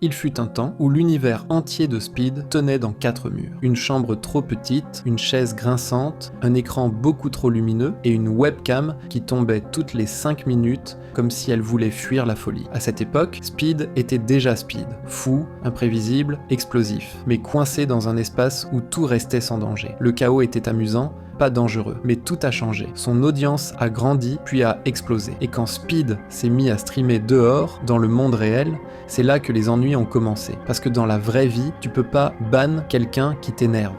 Il fut un temps où l'univers entier de Speed tenait dans 4 murs. Une chambre trop petite, une chaise grinçante, un écran beaucoup trop lumineux et une webcam qui tombait toutes les 5 minutes comme si elle voulait fuir la folie. À cette époque, Speed était déjà Speed, fou, imprévisible, explosif, mais coincé dans un espace où tout restait sans danger. Le chaos était amusant, pas dangereux, mais tout a changé. Son audience a grandi puis a explosé. Et quand Speed s'est mis à streamer dehors, dans le monde réel, c'est là que les ennuis ont commencé. Parce que dans la vraie vie, tu peux pas ban quelqu'un qui t'énerve.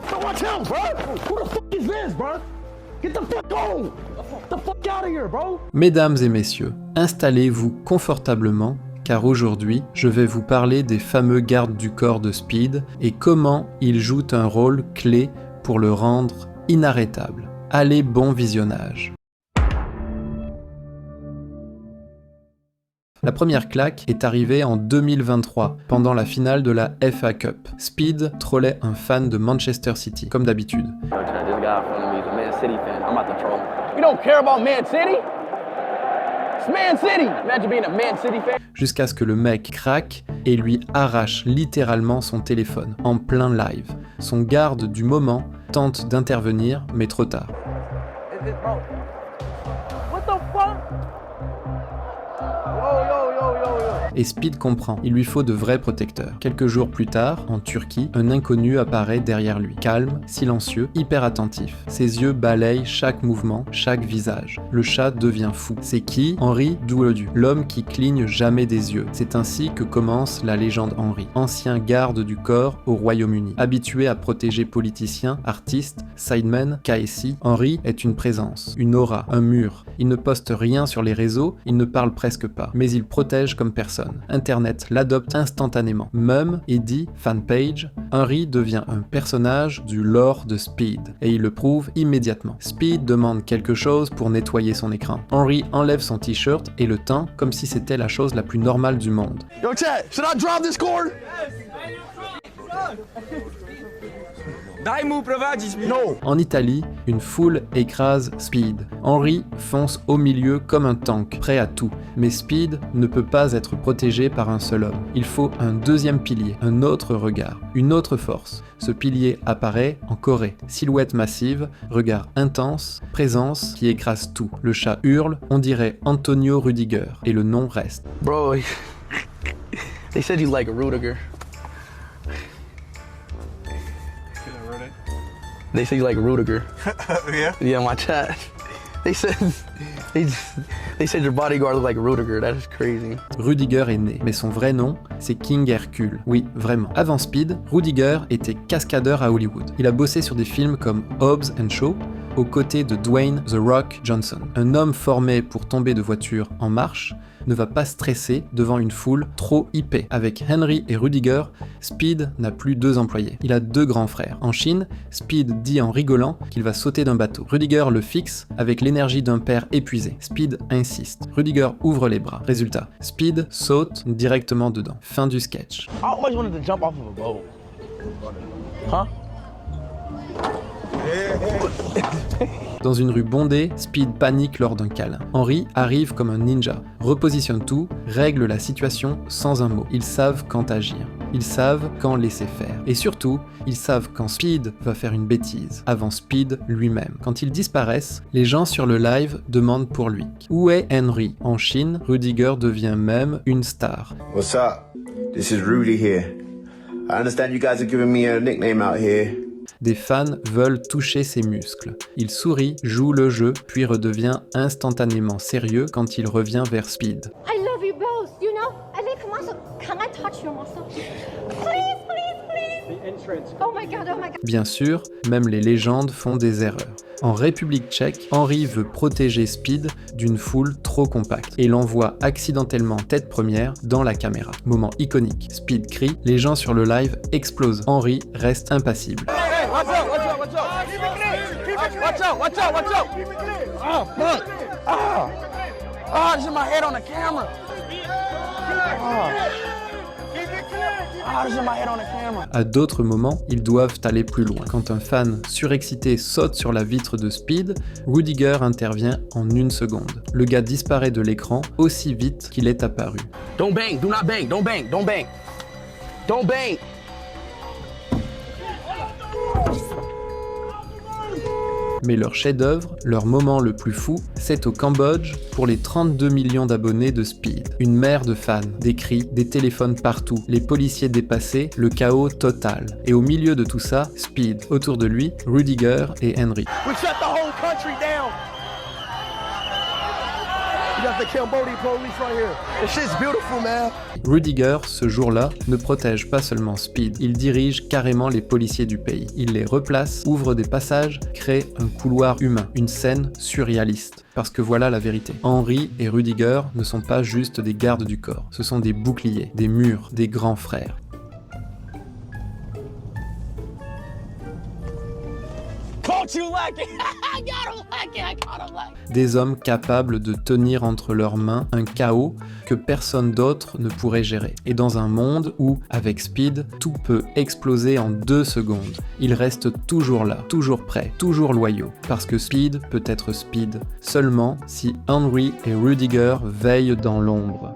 Mesdames et messieurs, installez-vous confortablement car aujourd'hui, je vais vous parler des fameux gardes du corps de Speed et comment ils jouent un rôle clé pour le rendre inarrêtable. Allez, bon visionnage. La première claque est arrivée en 2023, pendant la finale de la FA Cup. Speed trollait un fan de Manchester City, comme d'habitude. Jusqu'à ce que le mec craque et lui arrache littéralement son téléphone, en plein live. Son garde du moment tente d'intervenir, mais trop tard. Et Speed comprend, il lui faut de vrais protecteurs. Quelques jours plus tard, en Turquie, un inconnu apparaît derrière lui, calme, silencieux, hyper attentif. Ses yeux balayent chaque mouvement, chaque visage. Le chat devient fou. C'est qui? Henry Douledu, l'homme qui cligne jamais des yeux. C'est ainsi que commence la légende Henry, ancien garde du corps au Royaume-Uni. Habitué à protéger politiciens, artistes, sidemen, KSI, Henry est une présence, une aura, un mur. Il ne poste rien sur les réseaux, il ne parle presque pas, mais il protège comme personne. Internet l'adopte instantanément. Mum et dit fanpage, Henry devient un personnage du lore de Speed, et il le prouve immédiatement. Speed demande quelque chose pour nettoyer son écran. Henry enlève son t-shirt et le tend comme si c'était la chose la plus normale du monde. Yo chat, should I drop this cord? En Italie, une foule écrase Speed. Henry fonce au milieu comme un tank, prêt à tout. Mais Speed ne peut pas être protégé par un seul homme. Il faut un deuxième pilier, un autre regard, une autre force. Ce pilier apparaît en Corée. Silhouette massive, regard intense, présence qui écrase tout. Le chat hurle, on dirait Antonio Rudiger, et le nom reste. Bro, they said you like Rudiger. They say you like Rudiger. Yeah? Yeah, my chat. They said your bodyguard look like Rudiger. That is crazy. Rudiger est né, mais son vrai nom, c'est King Hercule. Oui, vraiment. Avant Speed, Rudiger était cascadeur à Hollywood. Il a bossé sur des films comme Hobbs & Shaw, aux côtés de Dwayne The Rock Johnson. Un homme formé pour tomber de voiture en marche ne va pas stresser devant une foule trop hypée. Avec Henry et Rudiger, Speed n'a plus 2 employés. Il a 2 grands frères. En Chine, Speed dit en rigolant qu'il va sauter d'un bateau. Rudiger le fixe avec l'énergie d'un père épuisé. Speed insiste. Rudiger ouvre les bras. Résultat, Speed saute directement dedans. Fin du sketch. I always wanted to jump off of a boat. Huh? Dans une rue bondée, Speed panique lors d'un câlin. Henry arrive comme un ninja, repositionne tout, règle la situation sans un mot. Ils savent quand agir. Ils savent quand laisser faire. Et surtout, ils savent quand Speed va faire une bêtise, avant Speed lui-même. Quand ils disparaissent, les gens sur le live demandent pour lui. Où est Henry? En Chine, Rudiger devient même une star. What's up? This is Rudy here. I understand you guys are giving me a nickname out here. Des fans veulent toucher ses muscles. Il sourit, joue le jeu, puis redevient instantanément sérieux quand il revient vers Speed. I love you both, you know? I like muscle. Can I touch your muscle? Please, please, please. Oh my god, oh my god. Bien sûr, même les légendes font des erreurs. En République tchèque, Henry veut protéger Speed d'une foule trop compacte et l'envoie accidentellement tête première dans la caméra. Moment iconique. Speed crie, les gens sur le live explosent. Henry reste impassible. Watch out! Oh, fuck! Oh, this is my head on the camera. This is my head on the camera. À d'autres moments, ils doivent aller plus loin. Quand un fan surexcité saute sur la vitre de Speed, Rudiger intervient en 1 seconde. Le gars disparaît de l'écran aussi vite qu'il est apparu. Don't bang, do not bang, don't bang, don't bang. Don't bait. Mais leur chef-d'œuvre, leur moment le plus fou, c'est au Cambodge pour les 32 millions d'abonnés de Speed. Une mer de fans, des cris, des téléphones partout, les policiers dépassés, le chaos total. Et au milieu de tout ça, Speed. Autour de lui, Rudiger et Henry. We shut the whole country down. You got the Cambodian police right here. This shit's beautiful, man. Rudiger, ce jour-là, ne protège pas seulement Speed, il dirige carrément les policiers du pays. Il les replace, ouvre des passages, crée un couloir humain, une scène surréaliste. Parce que voilà la vérité. Henry et Rudiger ne sont pas juste des gardes du corps, ce sont des boucliers, des murs, des grands frères. Des hommes capables de tenir entre leurs mains un chaos que personne d'autre ne pourrait gérer. Et dans un monde où, avec Speed, tout peut exploser en 2 secondes, ils restent toujours là, toujours prêts, toujours loyaux. Parce que Speed peut être Speed seulement si Henry et Rudiger veillent dans l'ombre.